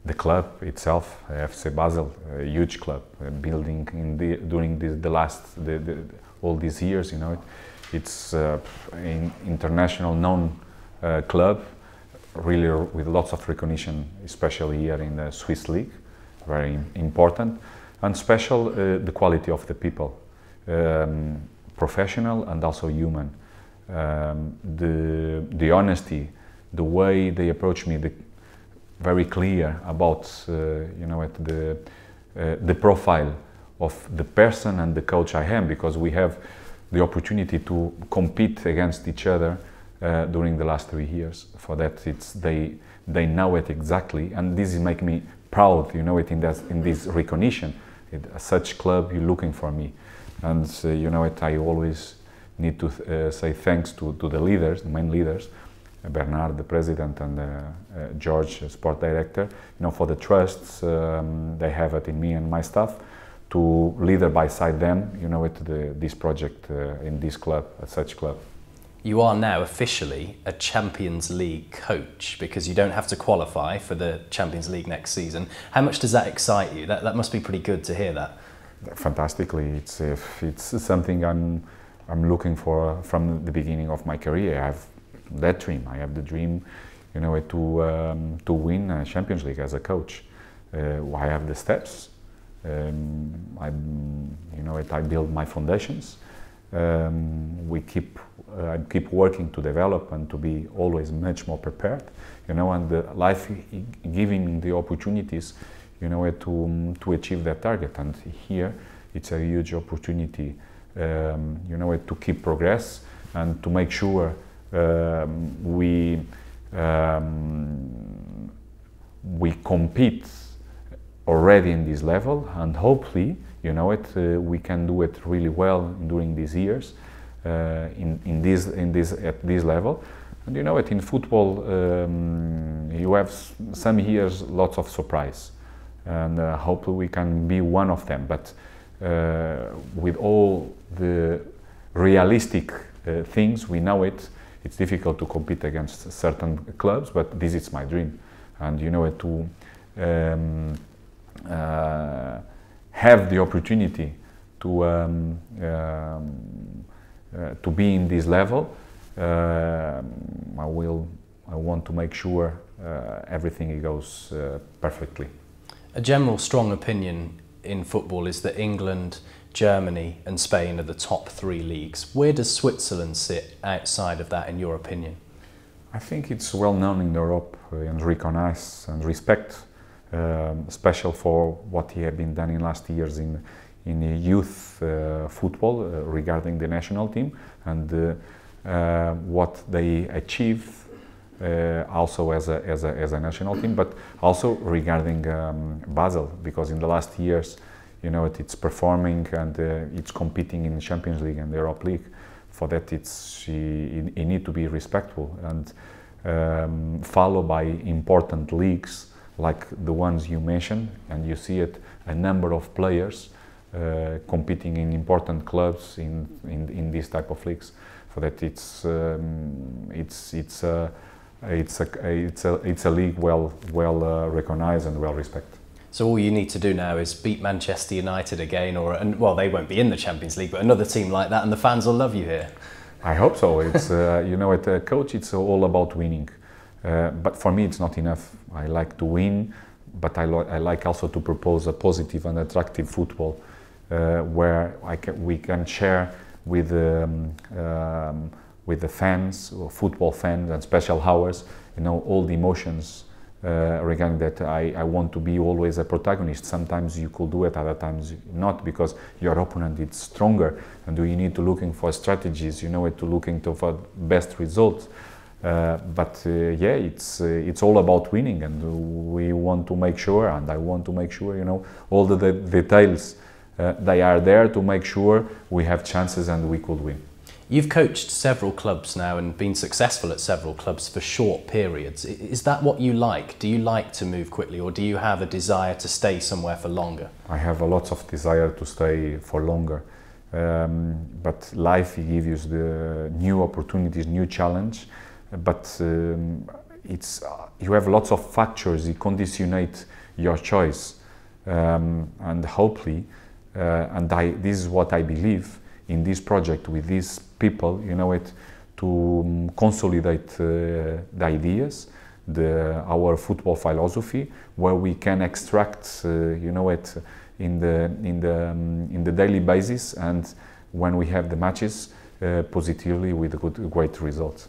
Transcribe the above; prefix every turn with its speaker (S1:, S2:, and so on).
S1: the club itself, FC Basel, a huge club, building during all these years. It's an international known club, really with lots of recognition, especially here in the Swiss league, very important, and special the quality of the people, professional and also human. The honesty, the way they approach me, very clear about the profile of the person and the coach I am, because we have the opportunity to compete against each other during the last 3 years. For that, they know it exactly, and this is make me proud. In this recognition, such club you're looking for me, and I always need to say thanks to the leaders, the main leaders, Bernard, the president, and George, sport director, for the trust they have it in me and my staff to lead by side them, this project in this club, such club.
S2: You are now officially a Champions League coach because you don't have to qualify for the Champions League next season. How much does that excite you? That must be pretty good to hear that. Fantastically,
S1: it's something I'm looking for from the beginning of my career. I have that dream. I have the dream, to win a Champions League as a coach. I have the steps. I build my foundations. I keep working to develop and to be always much more prepared. And the life giving the opportunities, to achieve that target. And here, it's a huge opportunity, to keep progress and to make sure we we compete already in this level, and hopefully, we can do it really well during these years at this level. And in football, you have some years lots of surprise, and hopefully we can be one of them. But with all the realistic things, we know it's difficult to compete against certain clubs, but this is my dream. And to have the opportunity to be in this level, I want to make sure everything goes perfectly.
S2: A general strong opinion in football is that England, Germany and Spain are the top 3 leagues. Where does Switzerland sit outside of that, in your opinion?
S1: I think it's well known in Europe and recognized and respect, especially for what he had been done in last years in youth football regarding the national team, and what they achieved also as a national team, but also regarding Basel, because in the last years, it's performing and it's competing in the Champions League and the Europa League. For that, it need to be respectful and followed by important leagues like the ones you mentioned, and you see a number of players competing in important clubs in this type of leagues. For that, it's a league well recognized and well respected.
S2: So all you need to do now is beat Manchester United again, well, they won't be in the Champions League, but another team like that, and the fans will love you here.
S1: I hope so. It's at a coach, it's all about winning. But for me, it's not enough. I like to win, but I like also to propose a positive and attractive football, where we can share with the fans, or football fans and special hours, all the emotions regarding that. I want to be always a protagonist. Sometimes you could do it, other times not, because your opponent is stronger, and you need to looking for strategies, to looking for best results. But it's all about winning, and we want to make sure, and I want to make sure, all the details they are there to make sure we have chances and we could win.
S2: You've coached several clubs now and been successful at several clubs for short periods. Is that what you like? Do you like to move quickly, or do you have a desire to stay somewhere for longer?
S1: I have a lot of desire to stay for longer. But life gives you the new opportunities, new challenge. But you have lots of factors that conditionate your choice, and hopefully, this is what I believe in this project with these people, to consolidate the ideas, our football philosophy, where we can extract, in the daily basis, and when we have the matches, positively with great results.